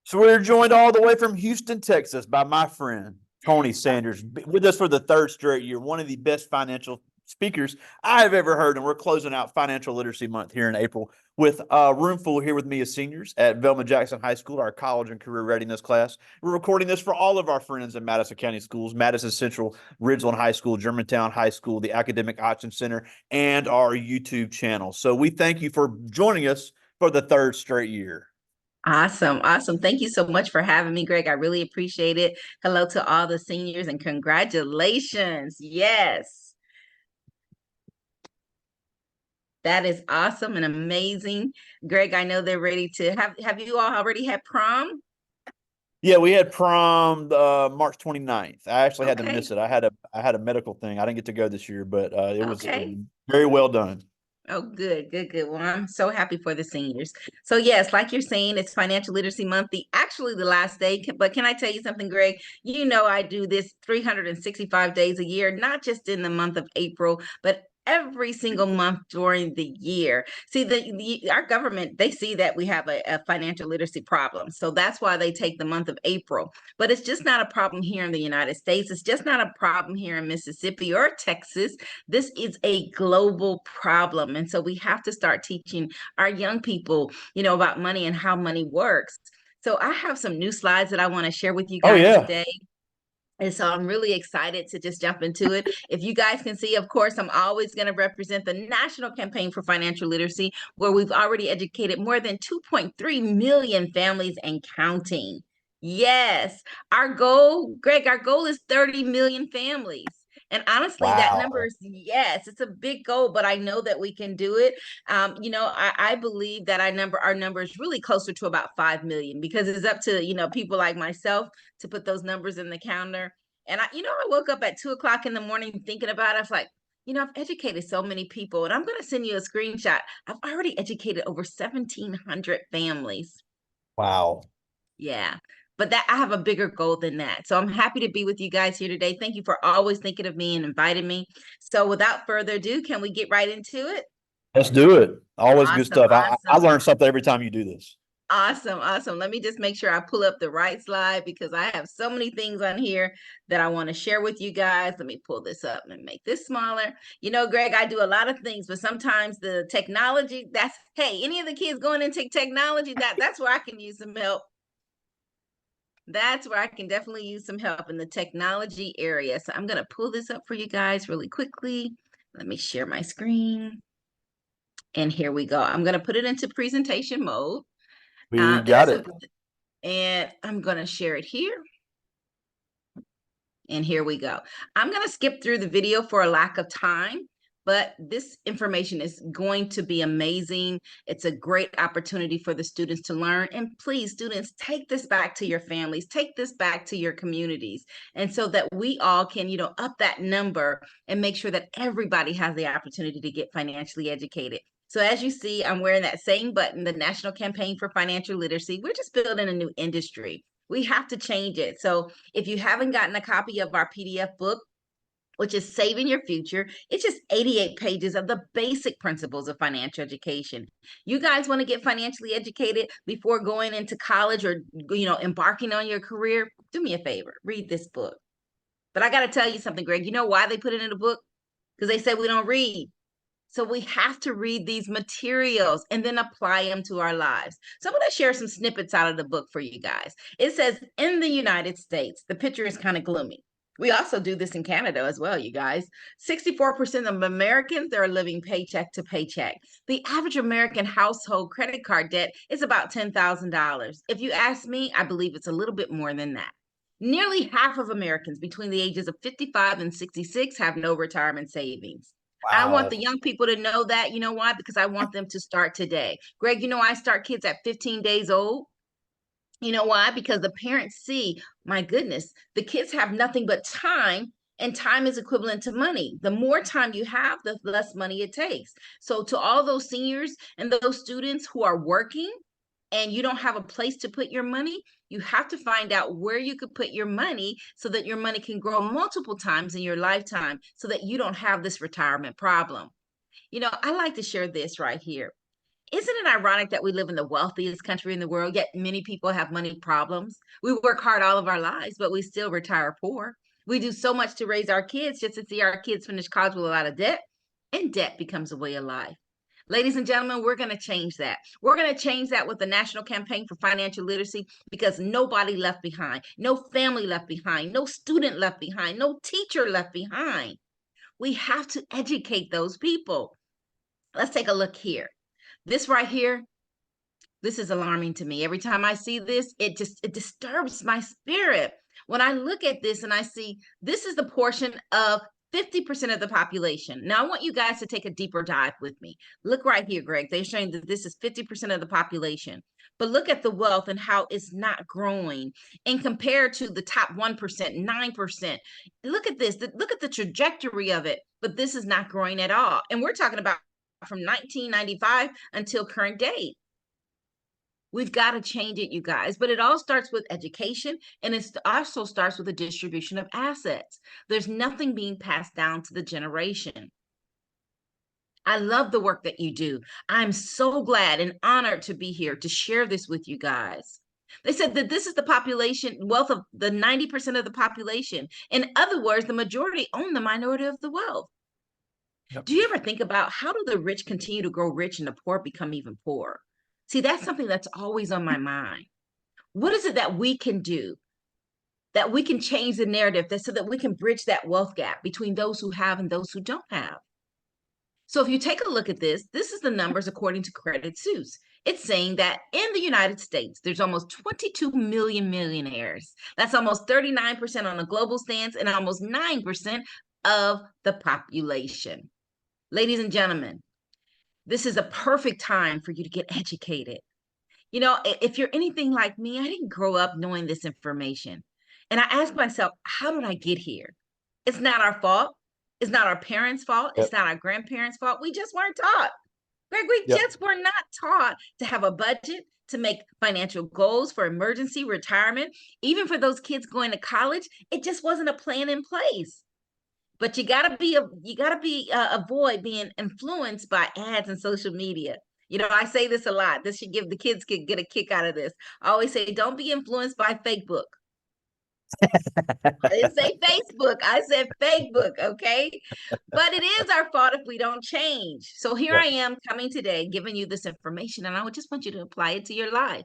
So we're joined all the way from Houston, Texas by my friend, Toni Sanders, with us for the third straight year, one of the best financial speakers I've ever heard. And we're closing out Financial Literacy Month here in April with a room full here with me as seniors at Velma Jackson High School, our college and career readiness class. We're recording this for all of our friends in Madison County schools, Madison Central, Ridgeland High School, Germantown High School, the Academic Option Center, and our YouTube channel. So we thank you for joining us for the third straight year. Awesome. Awesome. Thank you so much for having me, Greg. I really appreciate it. Hello to all the seniors and congratulations. Yes, that is awesome and amazing. Greg, I know they're ready to have you all already had prom? Yeah, we had prom March 29th. I actually had to Okay. miss it. I had a medical thing. I didn't get to go this year, but it was Okay. very well done. Oh, good, good, good. Well, I'm so happy for the seniors. So yes, like you're saying, it's Financial Literacy Month, actually the last day. But can I tell you something, Greg? You know I do this 365 days a year, not just in the month of April, but every single month during the year. See, our government, they see that we have a financial literacy problem. So that's why they take the month of April. But it's just not a problem here in the United States. It's just not a problem here in Mississippi or Texas. This is a global problem. And so we have to start teaching our young people, about money and how money works. So I have some new slides that I want to share with you Oh guys yeah. today. And so I'm really excited to just jump into it. If you guys can see, of course, I'm always going to represent the National Campaign for Financial Literacy, where we've already educated more than 2.3 million families and counting. Yes, our goal, Greg, our goal is 30 million families. And honestly, that number Wow. is, yes, it's a big goal, but I know that we can do it. I believe that our number is really closer to about 5 million, because it's up to, people like myself to put those numbers in the calendar. And I woke up at 2 o'clock in the morning thinking about it. I was like, I've educated so many people, and I'm going to send you a screenshot. I've already educated over 1,700 families. Wow. Yeah. But that I have a bigger goal than that. So I'm happy to be with you guys here today. Thank you for always thinking of me and inviting me. So without further ado, can we get right into it? Let's do it. Always good Awesome. stuff. I Awesome. learn something every time you do this. Awesome, awesome. Let me just make sure I pull up the right slide, because I have so many things on here that I want to share with you guys. Let me pull this up and make this smaller. Greg, I do a lot of things, but sometimes the technology, hey, any of the kids going into technology, that's where I can use some help. That's where I can definitely use some help in the technology area. So I'm going to pull this up for you guys really quickly. Let me share my screen. And here we go. I'm going to put it into presentation mode. We got That's it. a And I'm going to share it here. And here we go. I'm going to skip through the video for a lack of time, but this information is going to be amazing. It's a great opportunity for the students to learn. And please, students, take this back to your families, take this back to your communities. And so that we all can, up that number and make sure that everybody has the opportunity to get financially educated. So as you see, I'm wearing that same button, the National Campaign for Financial Literacy. We're just building a new industry. We have to change it. So if you haven't gotten a copy of our PDF book, which is Saving Your Future, it's just 88 pages of the basic principles of financial education. You guys want to get financially educated before going into college or, embarking on your career? Do me a favor, read this book. But I got to tell you something, Greg. You know why they put it in a book? Because they said we don't read. So we have to read these materials and then apply them to our lives. So I'm going to share some snippets out of the book for you guys. It says, in the United States, the picture is kind of gloomy. We also do this in Canada as well, you guys. 64% of Americans, they're living paycheck to paycheck. The average American household credit card debt is about $10,000. If you ask me, I believe it's a little bit more than that. Nearly half of Americans between the ages of 55 and 66 have no retirement savings. I want the Wow. young people to know that. You know why? Because I want them to start today. Greg, I start kids at 15 days old. You know why? Because the parents see, my goodness, the kids have nothing but time, and time is equivalent to money. The more time you have, the less money it takes. So, to all those seniors and those students who are working and you don't have a place to put your money, you have to find out where you could put your money so that your money can grow multiple times in your lifetime so that you don't have this retirement problem. I like to share this right here. Isn't it ironic that we live in the wealthiest country in the world, yet many people have money problems? We work hard all of our lives, but we still retire poor. We do so much to raise our kids just to see our kids finish college with a lot of debt, and debt becomes a way of life. Ladies and gentlemen, we're going to change that. We're going to change that with the National Campaign for Financial Literacy because nobody left behind, no family left behind, no student left behind, no teacher left behind. We have to educate those people. Let's take a look here. This right here, this is alarming to me. Every time I see this, it disturbs my spirit. When I look at this and I see this is the portion of 50% of the population. Now I want you guys to take a deeper dive with me. Look right here, Greg. They're showing that this is 50% of the population. But look at the wealth and how it's not growing. And compared to the top 1%, 9%. Look at this. Look at the trajectory of it. But this is not growing at all. And we're talking about from 1995 until current date. We've got to change it, you guys. But it all starts with education, and it also starts with the distribution of assets. There's nothing being passed down to the generation. I love the work that you do. I'm so glad and honored to be here to share this with you guys. They said that this is the population wealth of the 90% of the population. In other words, the majority own the minority of the wealth. Yep. Do you ever think about how do the rich continue to grow rich and the poor become even poorer? See, that's something that's always on my mind. What is it that we can do that we can change the narrative so that we can bridge that wealth gap between those who have and those who don't have? So if you take a look at this, this is the numbers according to Credit Suisse. It's saying that in the United States, there's almost 22 million millionaires. That's almost 39% on a global stance and almost 9% of the population. Ladies and gentlemen, this is a perfect time for you to get educated. You know, if you're anything like me, I didn't grow up knowing this information. And I asked myself, how did I get here? It's not our fault. It's not our parents' fault. Yep. It's not our grandparents' fault. We just weren't taught. Greg, we Yep. just were not taught to have a budget, to make financial goals for emergency retirement. Even for those kids going to college, it just wasn't a plan in place. But you gotta avoid being influenced by ads and social media. You know, I say this a lot. This should give the kids could get a kick out of this. I always say, don't be influenced by Facebook. I didn't say Facebook. I said Facebook, okay? But it is our fault if we don't change. So here Yep. I am coming today, giving you this information, and I would just want you to apply it to your life.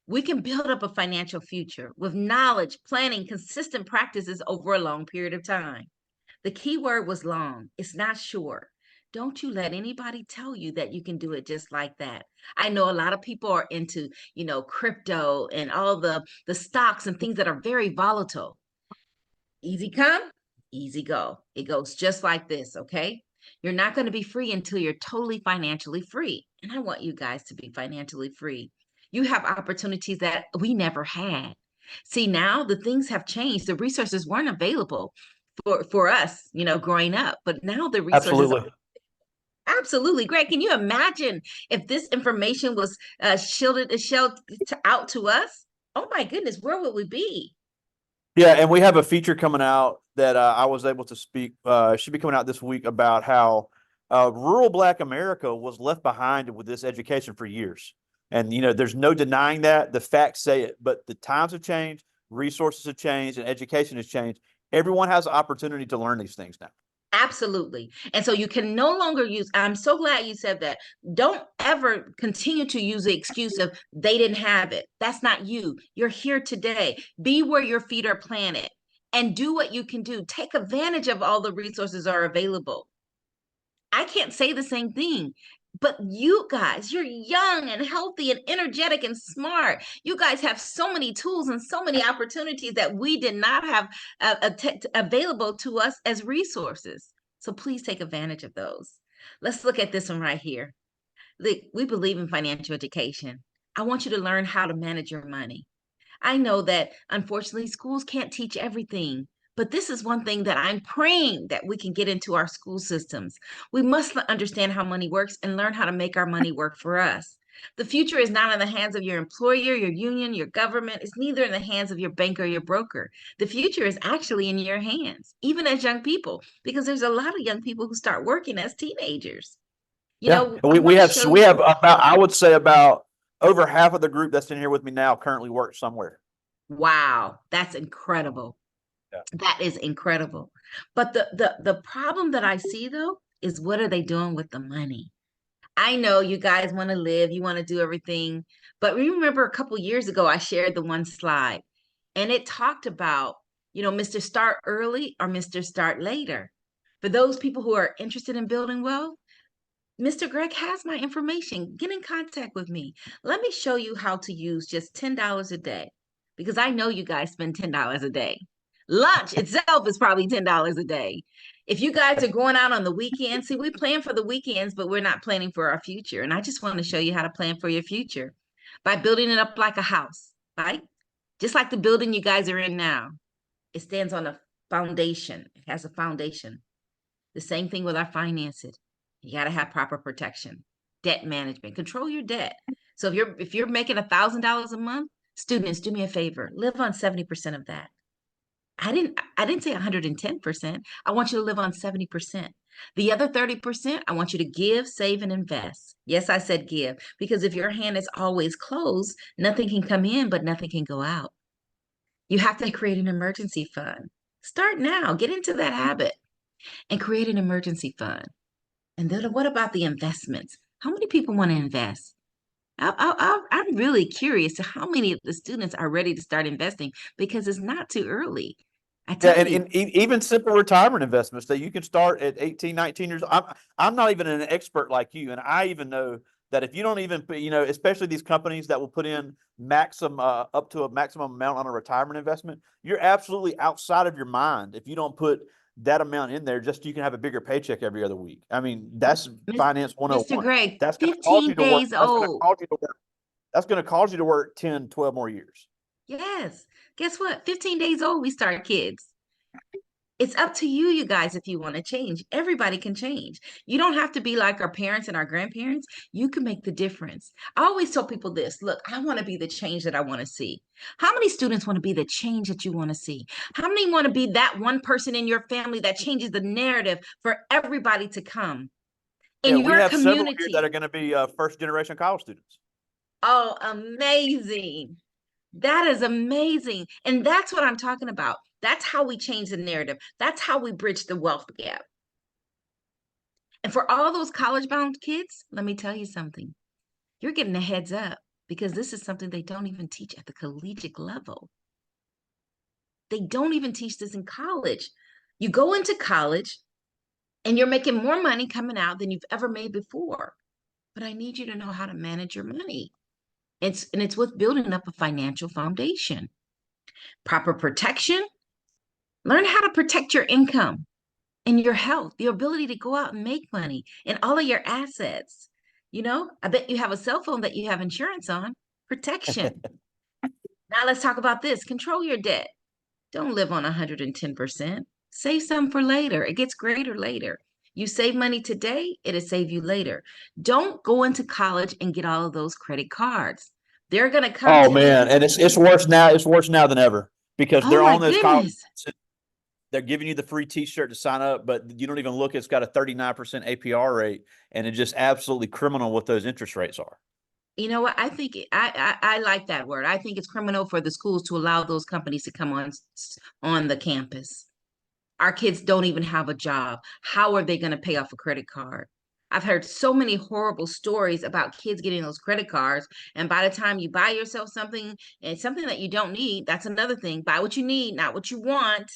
We can build up a financial future with knowledge, planning, consistent practices over a long period of time. The key word was long. It's not short. Don't you let anybody tell you that you can do it just like that. I know a lot of people are into, crypto and all the stocks and things that are very volatile. Easy come, easy go. It goes just like this, okay? You're not going to be free until you're totally financially free. And I want you guys to be financially free. You have opportunities that we never had. See, now the things have changed. The resources weren't available for us, growing up, but now the resources are Absolutely. absolutely great. Can you imagine if this information was shelled out to us? Oh my goodness, where would we be? Yeah, and we have a feature coming out that I was able to speak. Should be coming out this week about how rural Black America was left behind with this education for years. And there's no denying that. The facts say it. But the times have changed, resources have changed, and education has changed. Everyone has the opportunity to learn these things now. Absolutely. And so you can no longer use, I'm so glad you said that. Don't ever continue to use the excuse of they didn't have it. That's not you. You're here today. Be where your feet are planted and do what you can do. Take advantage of all the resources are available. I can't say the same thing. But you guys, you're young and healthy and energetic and smart. You guys have so many tools and so many opportunities that we did not have available to us as resources. So please take advantage of those. Let's look at this one right here. Look, we believe in financial education. I want you to learn how to manage your money. I know that unfortunately schools can't teach everything, but this is one thing that I'm praying that we can get into our school systems. We must understand how money works and learn how to make our money work for us. The future is not in the hands of your employer, your union, your government. It's neither in the hands of your bank or your broker. The future is actually in your hands, even as young people, because there's a lot of young people who start working as teenagers. You Yeah, know, and I we want to have show we you. have about, I would say, about over half of the group that's in here with me now currently works somewhere. Wow, that's incredible. Yeah. That is incredible. But the problem that I see though is what are they doing with the money? I know you guys want to live, you want to do everything, but remember a couple years ago I shared the one slide and it talked about, Mr. Start Early or Mr. Start Later. For those people who are interested in building wealth, Mr. Greg has my information. Get in contact with me. Let me show you how to use just $10 a day because I know you guys spend $10 a day. Lunch itself is probably $10 a day. If you guys are going out on the weekends, see, we plan for the weekends, but we're not planning for our future. And I just want to show you how to plan for your future by building it up like a house, right? Just like the building you guys are in now. It stands on a foundation, it has a foundation. The same thing with our finances. You got to have proper protection, debt management, control your debt. So if you're making $1,000 a month, students, do me a favor, live on 70% of that. I didn't say 110%. I want you to live on 70%. The other 30%, I want you to give, save, and invest. Yes, I said give, because if your hand is always closed, nothing can come in, but nothing can go out. You have to create an emergency fund. Start now, get into that habit and create an emergency fund. And then what about the investments? How many people want to invest? I'm really curious to how many of the students are ready to start investing because it's not too early. I Yeah, tell you, even simple retirement investments that you can start at 18, 19 years. I'm not even an expert like you, and I even know that if you don't even put, especially these companies that will put in maximum up to a maximum amount on a retirement investment, you're absolutely outside of your mind if you don't put that amount in there just so you can have a bigger paycheck every other week. I mean, that's finance Mr. 101. Greg, That's going to cause 15 you to work. days That's going to old. cause you to work. That's going to cause you to work 10, 12 more years. Yes. Guess what? 15 days old, we start kids. It's up to you, you guys, if you want to change. Everybody can change. You don't have to be like our parents and our grandparents. You can make the difference. I always tell people this: look, I want to be the change that I want to see. How many students want to be the change that you want to see? How many want to be that one person in your family that changes the narrative for everybody to come in Yeah, we your have several here that community? are going to be first generation college students. Oh, amazing. That is amazing. And that's what I'm talking about. That's how we change the narrative. That's how we bridge the wealth gap. And for all those college bound kids, let me tell you something. You're getting a heads up because this is something they don't even teach at the collegiate level. They don't even teach this in college. You go into college and you're making more money coming out than you've ever made before. But I need you to know how to manage your money. It's with building up a financial foundation. Proper protection. Learn how to protect your income and your health, your ability to go out and make money, and all of your assets. I bet you have a cell phone that you have insurance on. Protection. Now let's talk about this. Control your debt. Don't live on 110%. Save some for later. It gets greater later. You save money today, it'll save you later. Don't go into college and get all of those credit cards. They're going to come Oh to you. man, and it's worse now. It's worse now than ever because Oh they're my on those college. goodness. They're giving you the free T-shirt to sign up, but you don't even look. It's got a 39% APR rate, and it's just absolutely criminal what those interest rates are. You know what? I think I like that word. I think it's criminal for the schools to allow those companies to come on the campus. Our kids don't even have a job. How are they going to pay off a credit card? I've heard so many horrible stories about kids getting those credit cards. And by the time you buy yourself something and something that you don't need, that's another thing. Buy what you need, not what you want.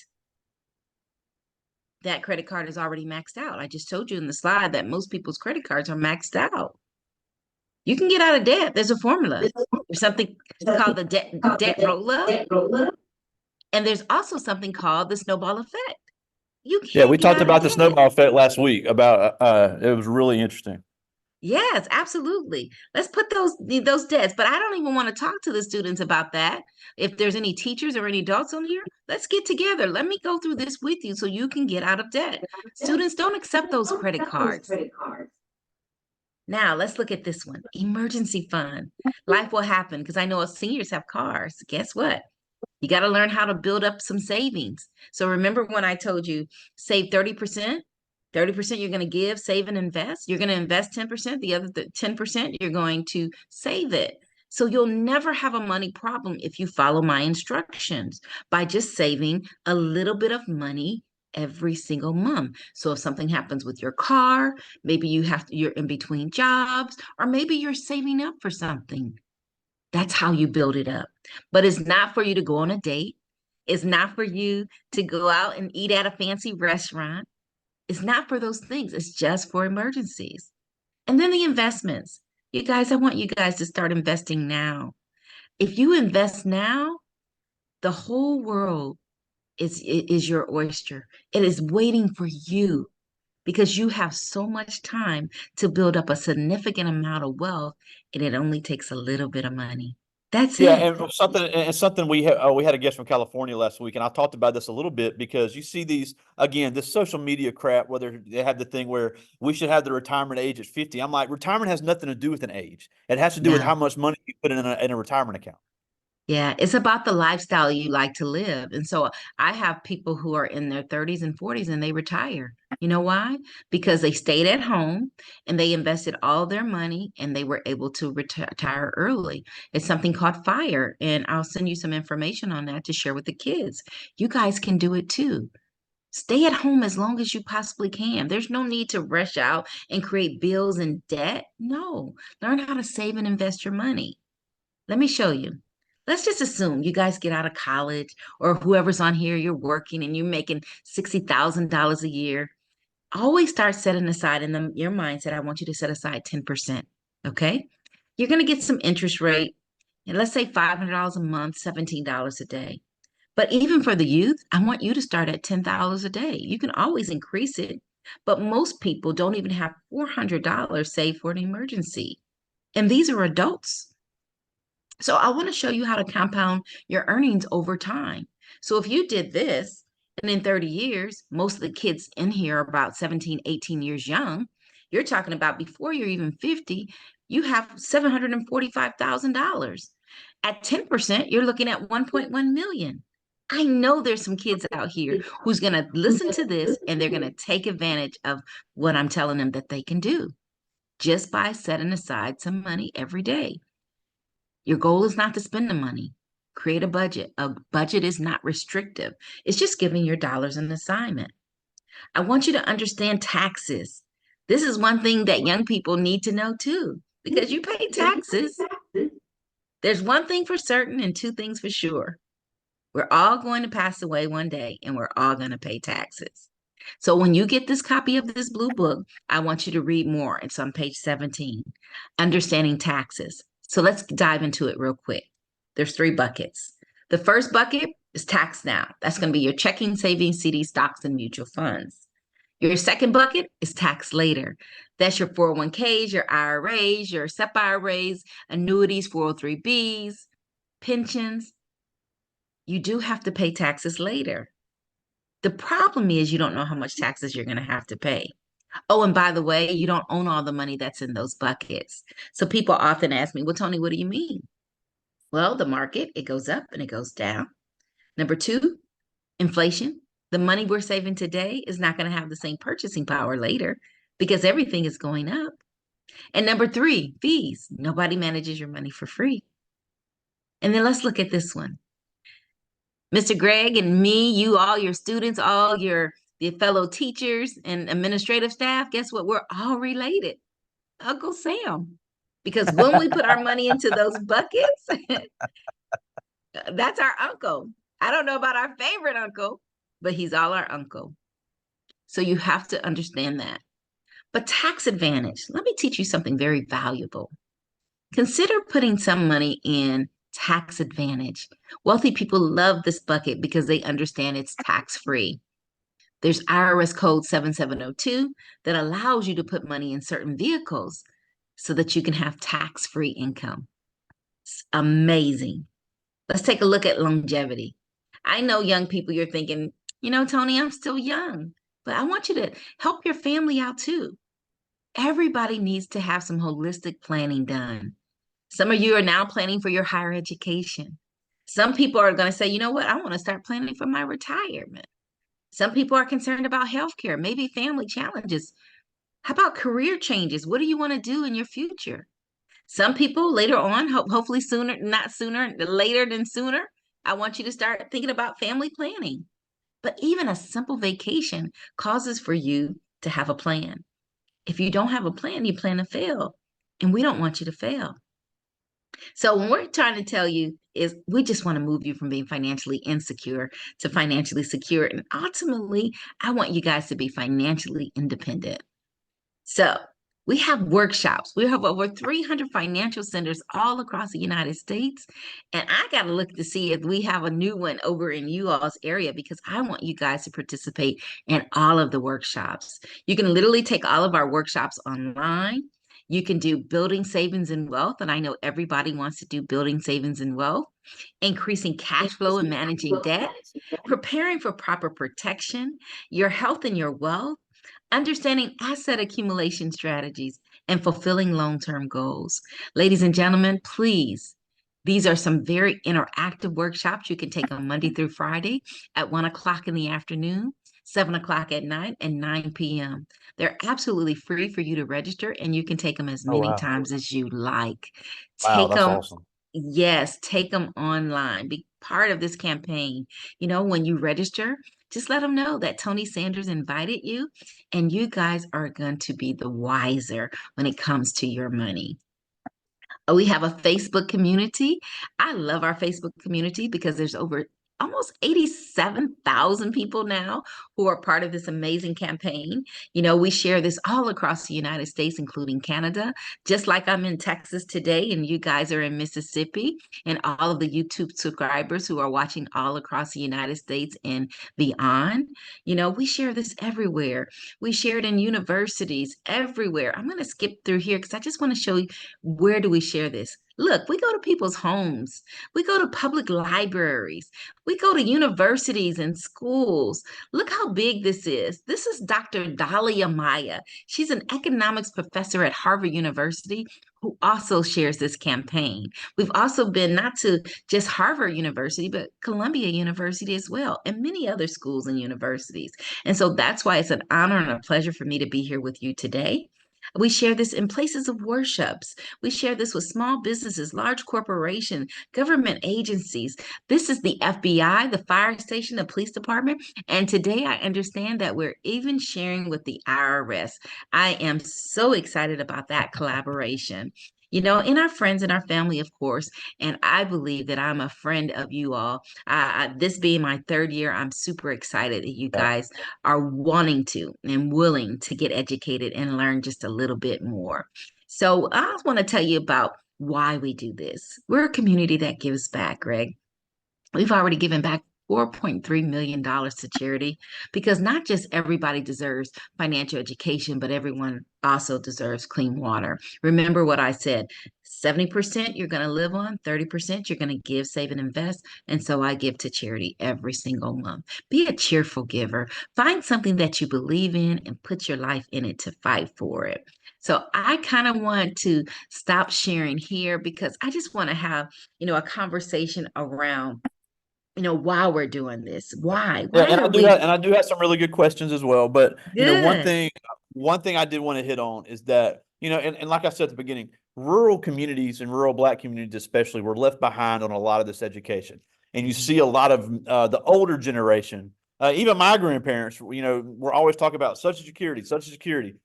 That credit card is already maxed out. I just told you in the slide that most people's credit cards are maxed out. You can get out of debt. There's a formula. There's something called the debt roll up, and there's also something called the snowball effect. You Yeah, can't we get talked out of about the debt. snowball effect last week. About it was really interesting. Yes, absolutely. Let's put those debts. But I don't even want to talk to the students about that. If there's any teachers or any adults on here, let's get together. Let me go through this with you so you can get out of debt. Students, don't accept those credit cards. Now, let's look at this one. Emergency fund. Life will happen because I know seniors have cars. Guess what? You got to learn how to build up some savings. So remember when I told you save 30%? 30% you're going to give, save, and invest. You're going to invest 10%, the other 10% you're going to save it. So you'll never have a money problem if you follow my instructions by just saving a little bit of money every single month. So if something happens with your car, maybe you're in between jobs, or maybe you're saving up for something. That's how you build it up. But it's not for you to go on a date. It's not for you to go out and eat at a fancy restaurant. It's not for those things. It's just for emergencies. And then the investments. You guys, I want you guys to start investing now. If you invest now, the whole world is your oyster. It is waiting for you because you have so much time to build up a significant amount of wealth, and it only takes a little bit of money. That's Yeah, it. and something we had a guest from California last week, and I talked about this a little bit because you see these again, this social media crap, whether they have the thing where we should have the retirement age at 50. I'm like, retirement has nothing to do with an age. It has to do with No. how much money you put in a retirement account. Yeah, it's about the lifestyle you like to live. And so I have people who are in their 30s and 40s and they retire. You know why? Because they stayed at home and they invested all their money and they were able to retire early. It's something called FIRE, and I'll send you some information on that to share with the kids. You guys can do it too. Stay at home as long as you possibly can. There's no need to rush out and create bills and debt. No, learn how to save and invest your money. Let me show you. Let's just assume you guys get out of college, or whoever's on here, you're working and you're making $60,000 a year. Always start setting aside in your mindset. I want you to set aside 10%. Okay. You're going to get some interest rate. And let's say $500 a month, $17 a day. But even for the youth, I want you to start at $10 a day. You can always increase it. But most people don't even have $400 saved for an emergency. And these are adults. So I want to show you how to compound your earnings over time. So if you did this, and in 30 years, most of the kids in here are about 17, 18 years young. You're talking about before you're even 50, you have $745,000. At 10%, you're looking at 1.1 million. I know there's some kids out here who's going to listen to this and they're going to take advantage of what I'm telling them that they can do just by setting aside some money every day. Your goal is not to spend the money. Create a budget. A budget is not restrictive. It's just giving your dollars an assignment. I want you to understand taxes. This is one thing that young people need to know too, because you pay taxes. There's one thing for certain and two things for sure. We're all going to pass away one day and we're all going to pay taxes. So when you get this copy of this blue book, I want you to read more. It's on page 17, Understanding Taxes. So let's dive into it real quick. There's three buckets. The first bucket is tax now. That's going to be your checking, savings, CD, stocks, and mutual funds. Your second bucket is tax later. That's your 401ks, your IRAs, your SEP IRAs, annuities, 403bs, pensions. You do have to pay taxes later. The problem is you don't know how much taxes you're going to have to pay. Oh, and by the way, you don't own all the money that's in those buckets. So people often ask me, well, Toni, what do you mean? Well, the market, it goes up and it goes down. Number two, inflation. The money we're saving today is not going to have the same purchasing power later because everything is going up. And number three, fees. Nobody manages your money for free. And then let's look at this one. Mr. Greg and me, you, all your students, all your the fellow teachers and administrative staff, guess what? We're all related. Uncle Sam. Because when we put our money into those buckets, that's our uncle. I don't know about our favorite uncle, but he's all our uncle. So you have to understand that. But tax advantage, let me teach you something very valuable. Consider putting some money in tax advantage. Wealthy people love this bucket because they understand it's tax free. There's IRS code 7702 that allows you to put money in certain vehicles so that you can have tax free income. It's amazing. Let's take a look at longevity. I know young people, you're thinking, Toni, I'm still young, but I want you to help your family out too. Everybody needs to have some holistic planning done. Some of you are now planning for your higher education. Some people are going to say, you know what? I want to start planning for my retirement. Some people are concerned about healthcare, maybe family challenges. How about career changes? What do you want to do in your future? Some people later on, hopefully sooner, not sooner, later than sooner, I want you to start thinking about family planning. But even a simple vacation causes for you to have a plan. If you don't have a plan, you plan to fail. And we don't want you to fail. So when we're trying to tell you is we just want to move you from being financially insecure to financially secure. And ultimately, I want you guys to be financially independent. So we have workshops. We have over 300 financial centers all across the United States. And I got to look to see if we have a new one over in you all's area because I want you guys to participate in all of the workshops. You can literally take all of our workshops online. You can do building savings and wealth. And I know everybody wants to do building savings and wealth, increasing cash flow and managing debt, preparing for proper protection, your health and your wealth, understanding asset accumulation strategies, and fulfilling long term goals. Ladies and gentlemen, please, these are some very interactive workshops you can take on Monday through Friday at 1 o'clock in the afternoon, 7 o'clock at night, and 9 p.m. They're absolutely free for you to register, and you can take them as Oh, many wow. times as you like. Wow, Take that's them, awesome. yes, take them online. Be part of this campaign. You know, when you register, just let them know that Toni Sanders invited you, and you guys are going to be the wiser when it comes to your money. We have a Facebook community. I love our Facebook community because there's over almost 87,000 people now who are part of this amazing campaign. You know, we share this all across the United States, including Canada, just like I'm in Texas today and you guys are in Mississippi, and all of the YouTube subscribers who are watching all across the United States and beyond. You know, we share this everywhere. We share it in universities everywhere. I'm going to skip through here because I just want to show you where do we share this? Look, we go to people's homes. We go to public libraries. We go to universities and schools. Look how big this is. This is Dr. Dahlia Maya. She's an economics professor at Harvard University who also shares this campaign. We've also been not to just Harvard University, but Columbia University as well, and many other schools and universities. And so that's why it's an honor and a pleasure for me to be here with you today. We share this in places of worships. We share this with small businesses, large corporations, government agencies. This is the FBI, the fire station, the police department. And today I understand that we're even sharing with the IRS. I am so excited about that collaboration. You know, in our friends and our family, of course, and I believe that I'm a friend of you all. This being my third year, I'm super excited that you Yeah. guys are wanting to and willing to get educated and learn just a little bit more. So I want to tell you about why we do this. We're a community that gives back, Greg. We've already given back $4.3 million to charity because not just everybody deserves financial education, but everyone also deserves clean water. Remember what I said 70% you're going to live on, 30% you're going to give, save, and invest. And so I give to charity every single month. Be a cheerful giver. Find something that you believe in and put your life in it to fight for it. So I kind of want to stop sharing here because I just want to have, a conversation around why we're doing this. Why? Yeah, Why are we and I do have some really good questions as well. But good? one thing I did want to hit on is that, and like I said at the beginning, rural communities and rural Black communities especially were left behind on a lot of this education. And you Mhm. see a lot of the older generation, even my grandparents, we're always talking about Social Security, Social Security.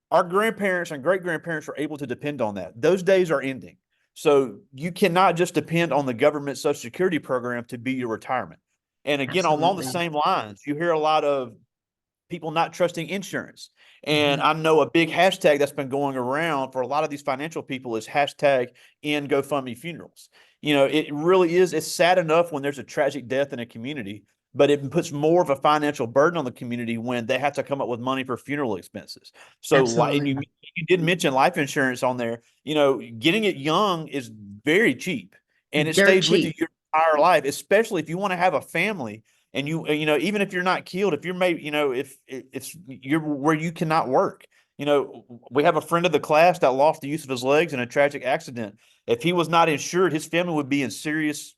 Our grandparents and great grandparents were able to depend on that. Those days are ending. So you cannot just depend on the government Social Security program to be your retirement. And again, along the Absolutely. same lines, you hear a lot of people not trusting insurance. And Mhm. I know a big hashtag that's been going around for a lot of these financial people is hashtag in GoFundMe funerals. It really is, it's sad enough when there's a tragic death in a community, but it puts more of a financial burden on the community when they have to come up with money for funeral expenses. So, and Absolutely. you did mention life insurance on there. Getting it young is very cheap and it Dirt stays with you cheap. your entire life, especially if you want to have a family and even if you're not killed, if you're maybe if it's you're where you cannot work. We have a friend of the class that lost the use of his legs in a tragic accident. If he was not insured, his family would be in serious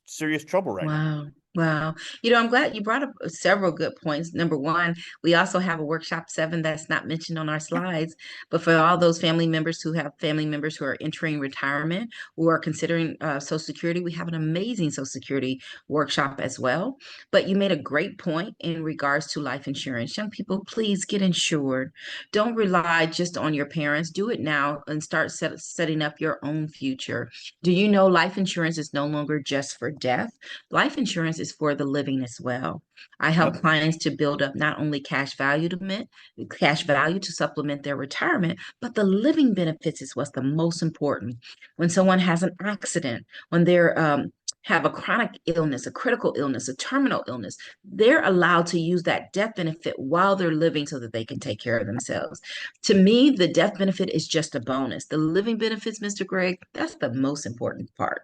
trouble right now. Wow. Wow. I'm glad you brought up several good points. Number one, we also have a workshop 7 that's not mentioned on our slides, but for all those family members who have family members who are entering retirement, who are considering Social Security, we have an amazing Social Security workshop as well. But you made a great point in regards to life insurance. Young people, please get insured. Don't rely just on your parents. Do it now and start setting up your own future. Do you know life insurance is no longer just for death? Life insurance is for the living as well. I help Yep. clients to build up not only cash value to supplement their retirement, but the living benefits is what's the most important. When someone has an accident, when they're have a chronic illness, a critical illness, a terminal illness, they're allowed to use that death benefit while they're living so that they can take care of themselves. To me, the death benefit is just a bonus. The living benefits, Mr. Greg, that's the most important part.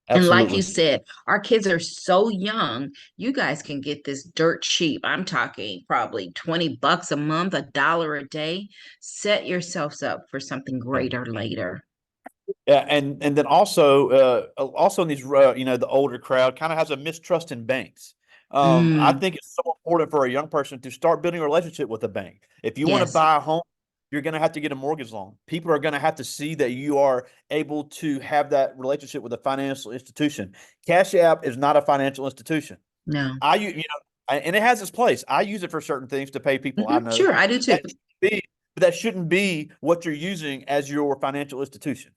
And like you Absolutely. said, our kids are so young. You guys can get this dirt cheap. I'm talking probably $20 a month, $1 a day. Set yourselves up for something greater later. Yeah, and then also in these the older crowd kind of has a mistrust in banks. I Mm, think it's so important for a young person to start building a relationship with a bank. If you want to yes. buy a home, you're going to have to get a mortgage loan. People are going to have to see that you are able to have that relationship with a financial institution. Cash App is not a financial institution. No. And it has its place. I use it for certain things to pay people I know. Sure, I do too. That shouldn't be, but that shouldn't be what you're using as your financial institution.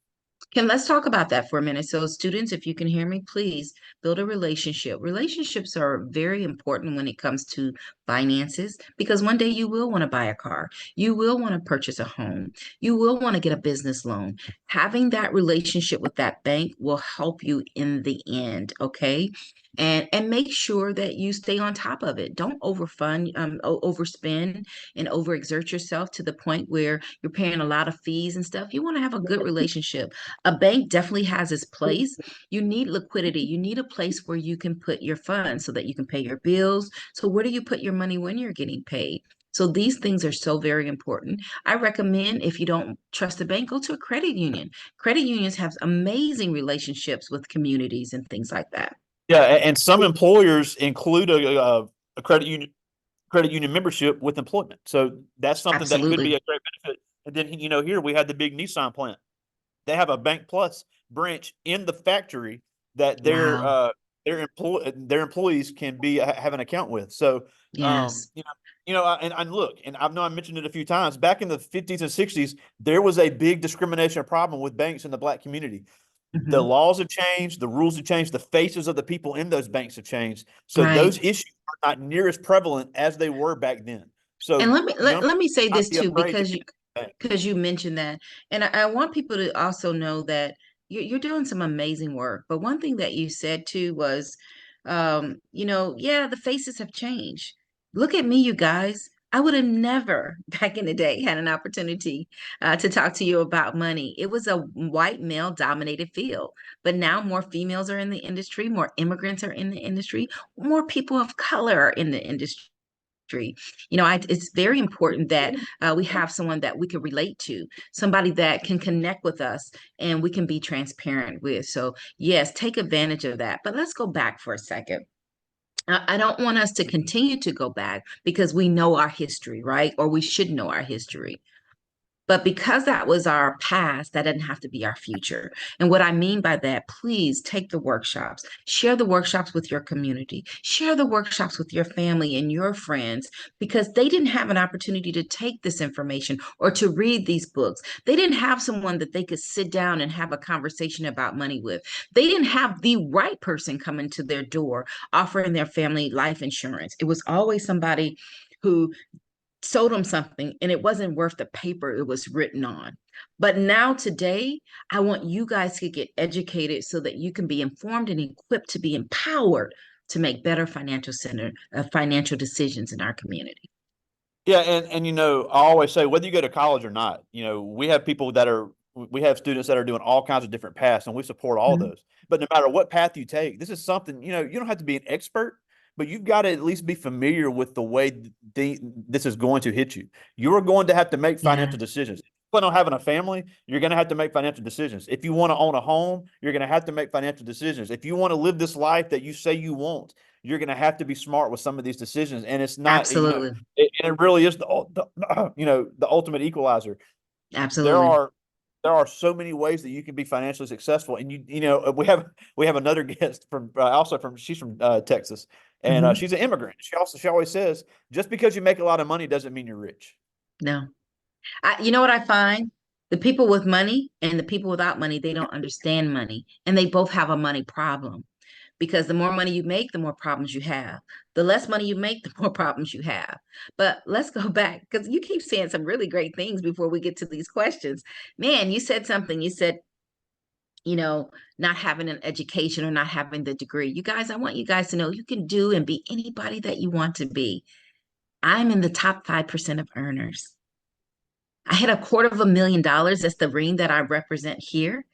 Let's talk about that for a minute. So, students, if you can hear me, please build a relationship. Relationships are very important when it comes to finances because one day you will want to buy a car. You will want to purchase a home. You will want to get a business loan. Having that relationship with that bank will help you in the end, okay? And make sure that you stay on top of it. Don't overspend and overexert yourself to the point where you're paying a lot of fees and stuff. You want to have a good relationship. A bank definitely has its place. You need liquidity. You need a place where you can put your funds so that you can pay your bills. So, where do you put your money when you're getting paid? So, these things are so very important. I recommend if you don't trust the bank, go to a credit union. Credit unions have amazing relationships with communities and things like that. Yeah, and some employers include a credit union membership with employment. So that's something that could be Absolutely. a great benefit. And then here we had the big Nissan plant. They have a Bank Plus branch in the factory that Wow. their employees can be have an account with. So Yes. and look, and I know I mentioned it a few times. Back in the 50s and 60s, there was a big discrimination problem with banks in the black community. The Mhm. laws have changed, the rules have changed, the faces of the people in those banks have changed. So Right. those issues are not near as prevalent as they were back then. And So let young me say people this not be too, afraid to get back. because you mentioned that, and I want people to also know that you're doing some amazing work. But one thing that you said too was, yeah, the faces have changed. Look at me, you guys. I would have never back in the day had an opportunity to talk to you about money. It was a white male dominated field, but now more females are in the industry, more immigrants are in the industry, more people of color are in the industry. It's very important that we have someone that we can relate to, somebody that can connect with us and we can be transparent with. So, yes, take advantage of that. But let's go back for a second. I don't want us to continue to go back because we know our history, right? Or we should know our history. But because that was our past, that doesn't have to be our future. And what I mean by that, please take the workshops, share the workshops with your community, share the workshops with your family and your friends, because they didn't have an opportunity to take this information or to read these books. They didn't have someone that they could sit down and have a conversation about money with. They didn't have the right person come into their door offering their family life insurance. It was always somebody who sold them something and it wasn't worth the paper it was written on. But now today, I want you guys to get educated so that you can be informed and equipped to be empowered to make better financial decisions in our community. Yeah, and I always say whether you go to college or not, we have students that are doing all kinds of different paths, and we support all Mhm. those. But no matter what path you take, this is something, you don't have to be an expert, but you've got to at least be familiar with the way this is going to hit you. You're going to have to make Yeah. financial decisions. plan on having a family, you're going to have to make financial decisions. If you want to own a home, you're going to have to make financial decisions. If you want to live this life that you say you want, you're going to have to be smart with some of these decisions. And it's not, Absolutely. and it really is the ultimate equalizer. There Absolutely. are there are so many ways that you can be financially successful. And we have another guest from also from she's from Texas, and Hmm. she's an immigrant. She always says, just because you make a lot of money doesn't mean you're rich. No. You know what I find? The people with money and the people without money, they don't understand money, and they both have a money problem. Because the more money you make, the more problems you have. The less money you make, the more problems you have. But let's go back because you keep saying some really great things before we get to these questions. Man, you said something. You said, you know, not having an education or not having the degree. You guys, I want you guys to know you can do and be anybody that you want to be. I'm in the top 5% of earners. I had $250,000. That's the ring that I represent here.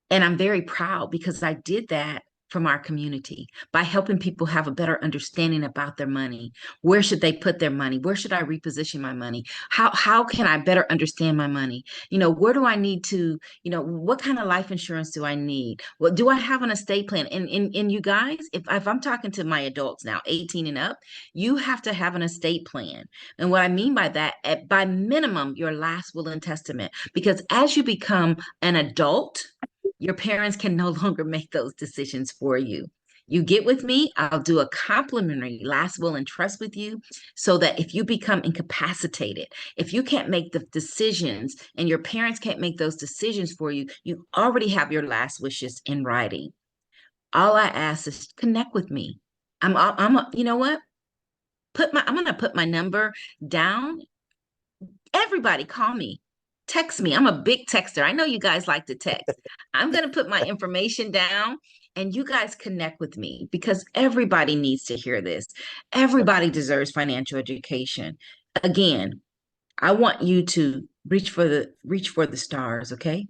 And I'm very proud because I did that from our community by helping people have a better understanding about their money. Where should they put their money? Where should I reposition my money? How can I better understand my money? Where do I need to, what kind of life insurance do I need? What do I have an estate plan? And you guys, if I'm talking to my adults now, 18 and up, you have to have an estate plan. And what I mean by that, by minimum, your last will and testament. Because as you become an adult, your parents can no longer make those decisions for you. You get with me, I'll do a complimentary last will and trust with you so that if you become incapacitated, if you can't make the decisions and your parents can't make those decisions for you, you already have your last wishes in writing. All I ask is connect with me. You know what? I'm going to put my number down. Everybody call me. Text me. I'm a big texter. I know you guys like to text. I'm going to put my information down and you guys connect with me because everybody needs to hear this. Everybody deserves financial education. Again, I want you to reach for the stars, okay?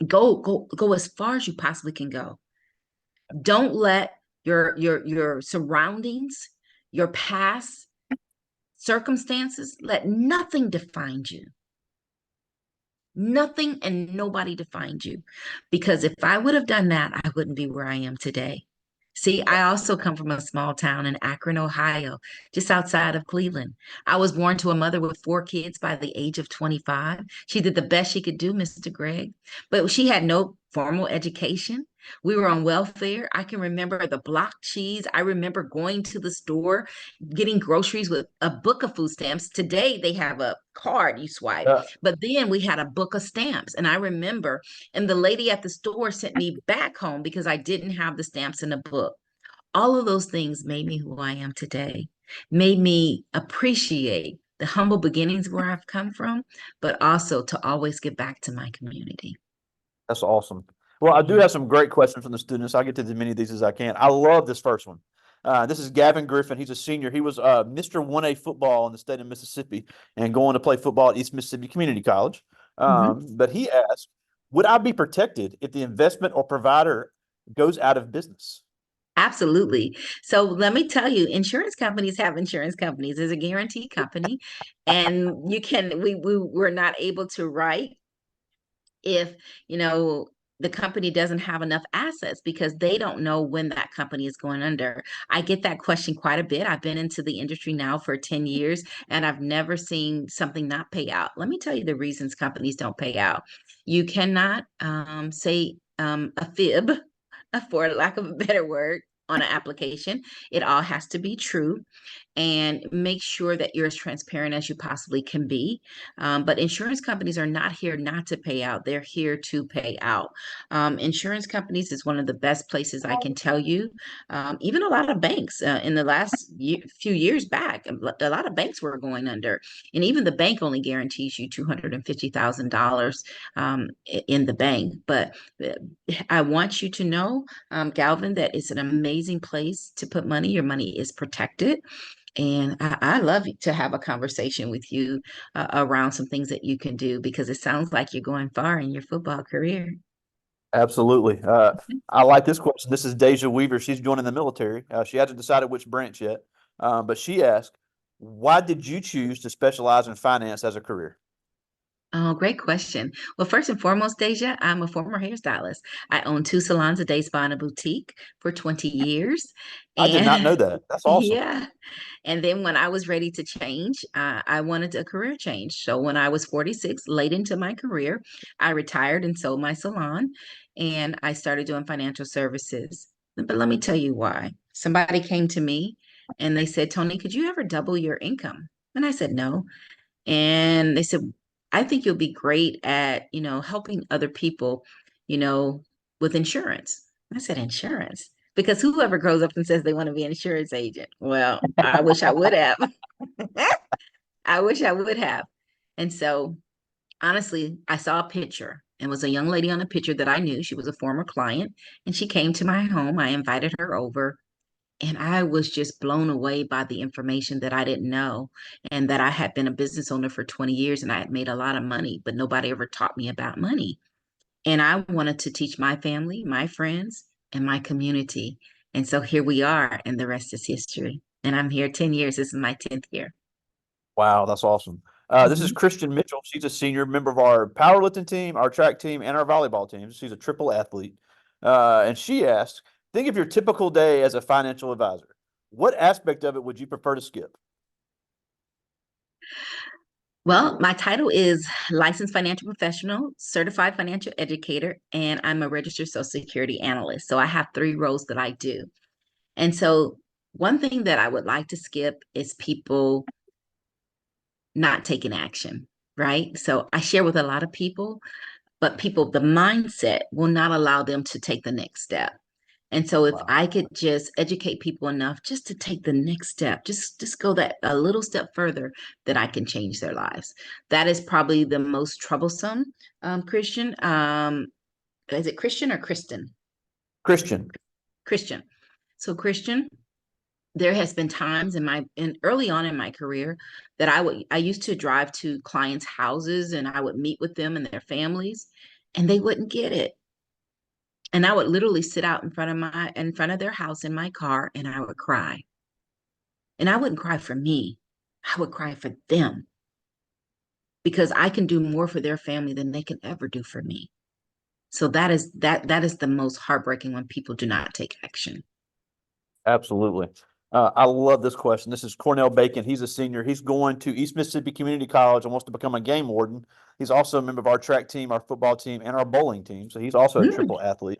Go as far as you possibly can go. Don't let your surroundings, your past circumstances, let nothing define you. Nothing and nobody defined you. Because if I would have done that, I wouldn't be where I am today. See, I also come from a small town in Akron, Ohio, just outside of Cleveland. I was born to a mother with 4 kids by the age of 25. She did the best she could do, Mr. Greg, but she had no formal education. We were on welfare. I can remember the block cheese. I remember going to the store, getting groceries with a book of food stamps. Today, they have a card you swipe, Uh, but then we had a book of stamps. And I remember, and the lady at the store sent me back home because I didn't have the stamps in the book. All of those things made me who I am today, made me appreciate the humble beginnings where I've come from, but also to always give back to my community. that's awesome. Well, I do Mhm. have some great questions from the students. I'll get to as many of these as I can. I love this first one. This is Gavin Griffin. He's a senior. He was Mr. 1A football in the state of Mississippi and going to play football at East Mississippi Community College. Mhm. But he asked, would I be protected if the investment or provider goes out of business? Absolutely. So let me tell you, insurance companies have insurance companies. There's a guarantee company, and we were not able to write if the company doesn't have enough assets because they don't know when that company is going under. I get that question quite a bit. I've been into the industry now for 10 years and I've never seen something not pay out. Let me tell you the reasons companies don't pay out. You cannot say a fib, for lack of a better word, on an application. It all has to be true and make sure that you're as transparent as you possibly can be. But insurance companies are not here not to pay out. They're here to pay out. Insurance companies is one of the best places I can tell you. Even a lot of banks in the last few years back, a lot of banks were going under. And even the bank only guarantees you $250,000 in the bank. But uh, I want you to know, Galvin, that it's an amazing place to put money. Your money is protected. And I love to have a conversation with you around some things that you can do because it sounds like you're going far in your football career. Absolutely. I like this question. This is Deja Weaver. She's joining the military. She hasn't decided which branch yet, but she asked, "Why did you choose to specialize in finance as a career?" Oh, great question. Well, first and foremost, Deja, I'm a former hairstylist. I own two salons, a day spa and a boutique for 20 years. I did not know And that. That's awesome. yeah, and then when I was ready to change, I wanted a career change. So when I was 46, late into my career, I retired and sold my salon and I started doing financial services. But let me tell you why. Somebody came to me and they said, Toni, could you ever double your income? And I said, no. And they said, I think you'll be great at, helping other people, you know, with insurance. I said, insurance? Because whoever grows up and says they want to be an insurance agent? Well, I wish I would have. I wish I would have. And so, honestly, I saw a picture and was a young lady on a picture that I knew. She was a former client and she came to my home. I invited her over and I was just blown away by the information that I didn't know, and that I had been a business owner for 20 years and I had made a lot of money, but nobody ever taught me about money. And I wanted to teach my family, my friends, and my community. And so here we are, and the rest is history. And I'm here 10 years. This is my 10th year. Wow, that's awesome. This is Mhm. Christian Mitchell. She's a senior member of our powerlifting team, our track team, and our volleyball team. She's a triple athlete. And she asked, think of your typical day as a financial advisor. What aspect of it would you prefer to skip? Well, my title is licensed financial professional, certified financial educator, and I'm a registered Social Security analyst. So I have three roles that I do. And so, one thing that I would like to skip is people not taking action, right? So, I share with a lot of people, but the mindset will not allow them to take the next step. And so, if Wow, I could just educate people enough just to take the next step, just go that a little step further, that I can change their lives. That is probably the most troublesome, Christian. Is it Christian or Kristen? Christian. Christian. So, Christian, there has been times in early on in my career that I used to drive to clients' houses and I would meet with them and their families and they wouldn't get it. And I would literally sit out in front of their house in my car and I would cry. And I wouldn't cry for me. I would cry for them because I can do more for their family than they can ever do for me. So that is the most heartbreaking when people do not take action. Absolutely. I love this question. This is Cornell Bacon. He's a senior. He's going to East Mississippi Community College and wants to become a game warden. He's also a member of our track team, our football team, and our bowling team. So he's also a Mm. triple athlete.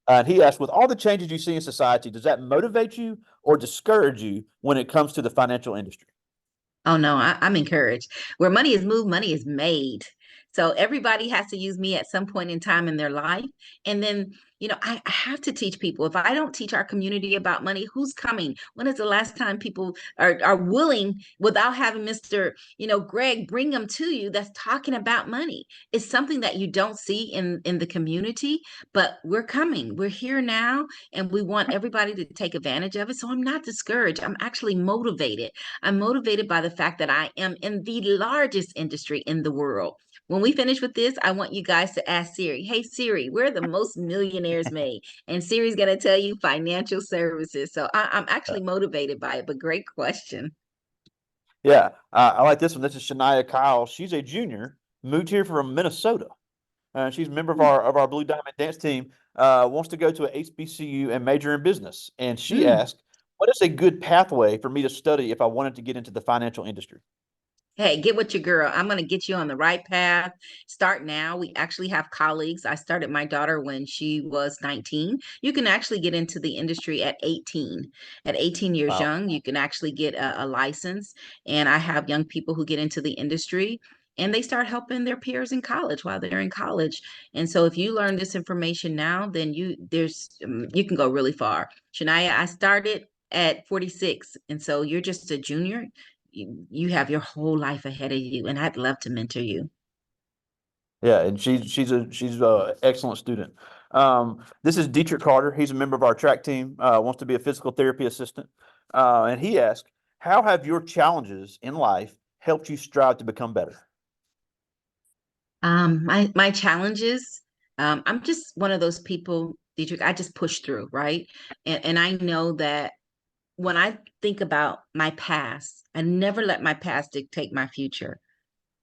And he asked, with all the changes you see in society, does that motivate you or discourage you when it comes to the financial industry? Oh no, I'm encouraged. Where money is moved, money is made. So everybody has to use me at some point in time in their life. And then, I have to teach people. If I don't teach our community about money, who's coming? When is the last time people are willing without having Mr. Greg bring them to you that's talking about money? It's something that you don't see in the community, but we're coming. We're here now and we want everybody to take advantage of it. So I'm not discouraged. I'm actually motivated. I'm motivated by the fact that I am in the largest industry in the world. When we finish with this, I want you guys to ask Siri, hey, Siri, where are the most millionaires made? And Siri's going to tell you financial services. So I'm actually motivated by it, but great question. Yeah, I like this one. This is Shania Kyle. She's a junior, moved here from Minnesota. She's a member of our Blue Diamond dance team. Wants to go to a HBCU and major in business. And she Mm. asked, "What is a good pathway for me to study if I wanted to get into the financial industry?" Hey, get with your girl. I'm going to get you on the right path. Start now. We actually have colleagues. I started my daughter when she was 19. You can actually get into the industry at 18. At 18 years Wow. young, you can actually get a license. And I have young people who get into the industry and they start helping their peers in college while they're in college. And so if you learn this information now, then you can go really far. Shania, I started at 46. And so you're just a junior. You have your whole life ahead of you, and I'd love to mentor you. Yeah, and she's a excellent student. This is Dietrich Carter. He's a member of our track team. Wants to be a physical therapy assistant. And he asked, "How have your challenges in life helped you strive to become better?" My challenges. I'm just one of those people, Dietrich. I just push through, right? And I know that when I think about my past, I never let my past dictate my future.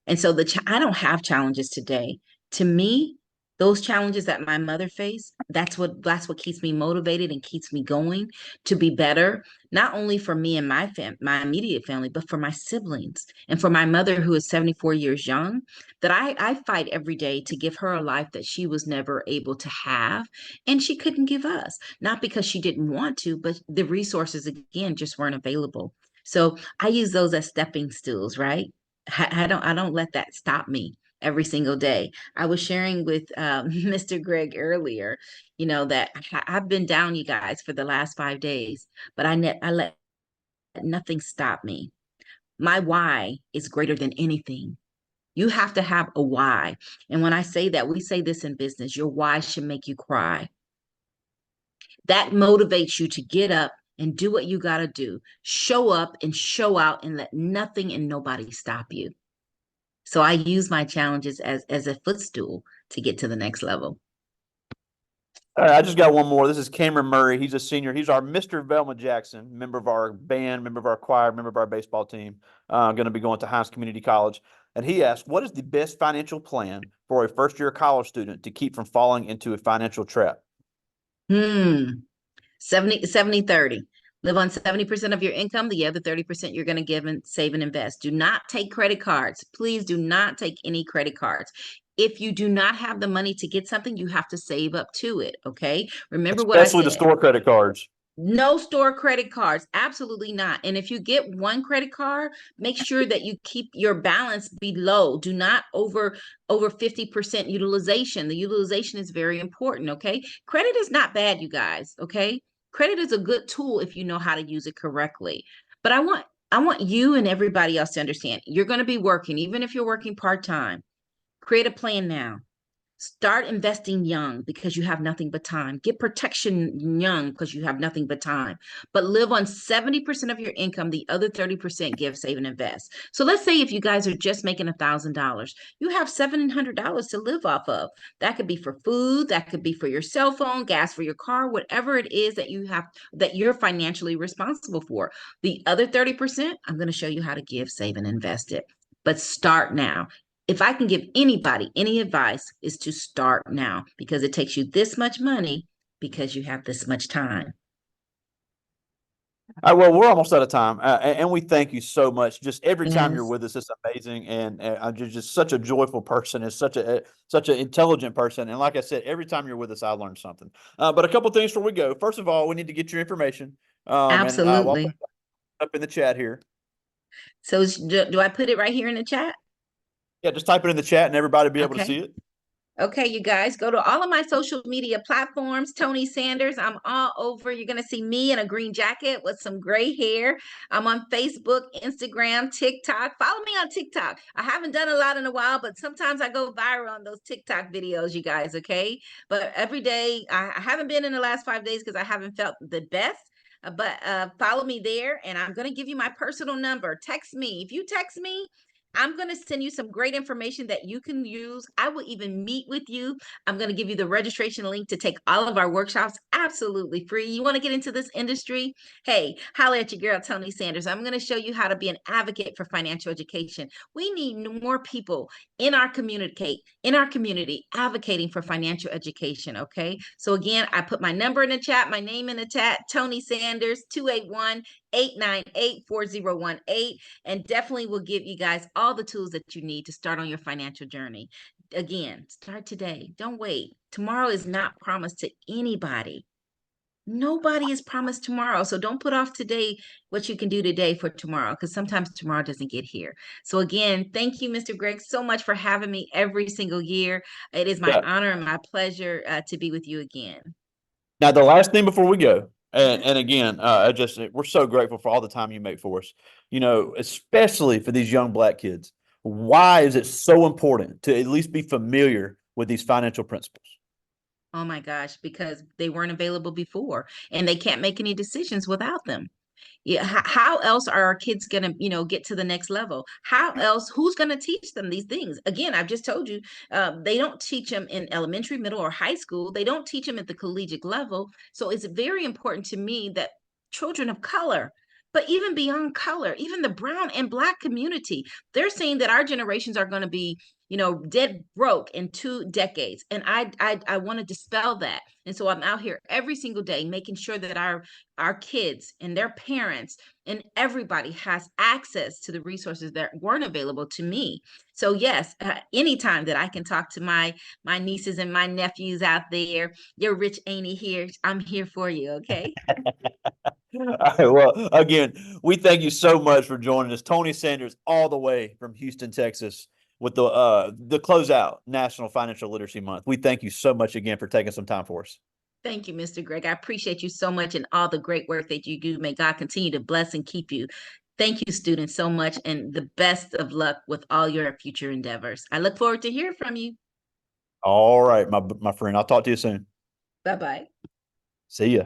And so I don't have challenges today. To me, those challenges that my mother faced, that's what keeps me motivated and keeps me going to be better, not only for me and my immediate family, but for my siblings and for my mother who is 74 years young, that I fight every day to give her a life that she was never able to have and she couldn't give us. Not because she didn't want to, but the resources again just weren't available. So I use those as stepping stools, right? I don't let that stop me every single day. I was sharing with Mr. Greg earlier, that I've been down, you guys, for the last 5 days, but I let nothing stop me. My why is greater than anything. You have to have a why. And when I say that, we say this in business, your why should make you cry. That motivates you to get up and do what you got to do. Show up and show out and let nothing and nobody stop you. So I use my challenges as a footstool to get to the next level. All right, I just got one more. This is Cameron Murray. He's a senior. He's our Mr. Velma Jackson, member of our band, member of our choir, member of our baseball team. Going to be going to Hines Community College. And he asked, what is the best financial plan for a first-year college student to keep from falling into a financial trap? 70-70-30. Live on 70% of your income. The other 30% you're going to give and save and invest. Do not take credit cards. Please do not take any credit cards. If you do not have the money to get something, you have to save up to it. Okay. Remember what I Especially the said. store credit cards. No store credit cards. Absolutely not. And if you get one credit card, make sure that you keep your balance below. Do not over 50% utilization. The utilization is very important, okay? Credit is not bad, you guys, okay? Credit is a good tool if you know how to use it correctly. But I want you and everybody else to understand, you're going to be working even if you're working part-time. Create a plan now. Start investing young because you have nothing but time. Get protection young because you have nothing but time. But live on 70% of your income. The other 30% give, save, and invest. So let's say if you guys are just making $1,000, you have $700 to live off of. That could be for food. That could be for your cell phone, gas for your car, whatever it is that you have that you're financially responsible for. The other 30%, I'm going to show you how to give, save, and invest it. But start now. If I can give anybody any advice, is to start now because it takes you this much money because you have this much time. All right, well, we're almost out of time, and we thank you so much. Just every time you're Yes, with us, it's amazing, and I'm just such a joyful person, and such an intelligent person. And like I said, every time you're with us, I learn something. But a couple things before we go. First of all, we need to get your information, and I'll put absolutely. it up in the chat here. So do I put it right here in the chat? Yeah, just type it in the chat, and everybody will be able to see Okay. it. Okay, you guys, go to all of my social media platforms. Toni Sanders, I'm all over. You're going to see me in a green jacket with some gray hair. I'm on Facebook, Instagram, TikTok. Follow me on TikTok. I haven't done a lot in a while, but sometimes I go viral on those TikTok videos, you guys, okay? But every day, I haven't been in the last 5 days because I haven't felt the best. But follow me there, and I'm going to give you my personal number. Text me. If you text me, I'm going to send you some great information that you can use. I will even meet with you. I'm going to give you the registration link to take all of our workshops absolutely free. You want to get into this industry? Hey, holla at your girl, Toni Sanders. I'm going to show you how to be an advocate for financial education. We need more people in our community advocating for financial education. Okay. So again, I put my number in the chat, my name in the chat, Toni Sanders, 281-898-4018, and definitely will give you guys all the tools that you need to start on your financial journey. Again, start today. Don't wait. Tomorrow is not promised to anybody. Nobody is promised tomorrow. So don't put off today what you can do today for tomorrow, because sometimes tomorrow doesn't get here. So again, thank you, Mr. Greg, so much for having me every single year. It is my Yeah. honor and my pleasure to be with you again. Now, the last thing before we go, and, Mhm. and again, we're so grateful for all the time you make for us. Especially for these young black kids. Why is it so important to at least be familiar with these financial principles? Oh my gosh, because they weren't available before and they can't make any decisions without them. Yeah, how else are our kids gonna, get to the next level? How else? Who's gonna teach them these things? Again, I've just told you, they don't teach them in elementary, middle, or high school. They don't teach them at the collegiate level. So it's very important to me that children of color but even beyond color, even the brown and black community, they're saying that our generations are going to be, dead broke in 2 decades. And I want to dispel that. And so I'm out here every single day making sure that our kids and their parents and everybody has access to the resources that weren't available to me. So yes, anytime that I can talk to my nieces and my nephews out there, your rich auntie here, I'm here for you. Okay. All right. Well, again, we thank you so much for joining us, Toni Sanders, all the way from Houston, Texas, with the closeout National Financial Literacy Month. We thank you so much again for taking some time for us. Thank you, Mr. Greg. I appreciate you so much and all the great work that you do. May God continue to bless and keep you. Thank you, students, so much, and the best of luck with all your future endeavors. I look forward to hearing from you. All right, my friend. I'll talk to you soon. Bye bye. See ya.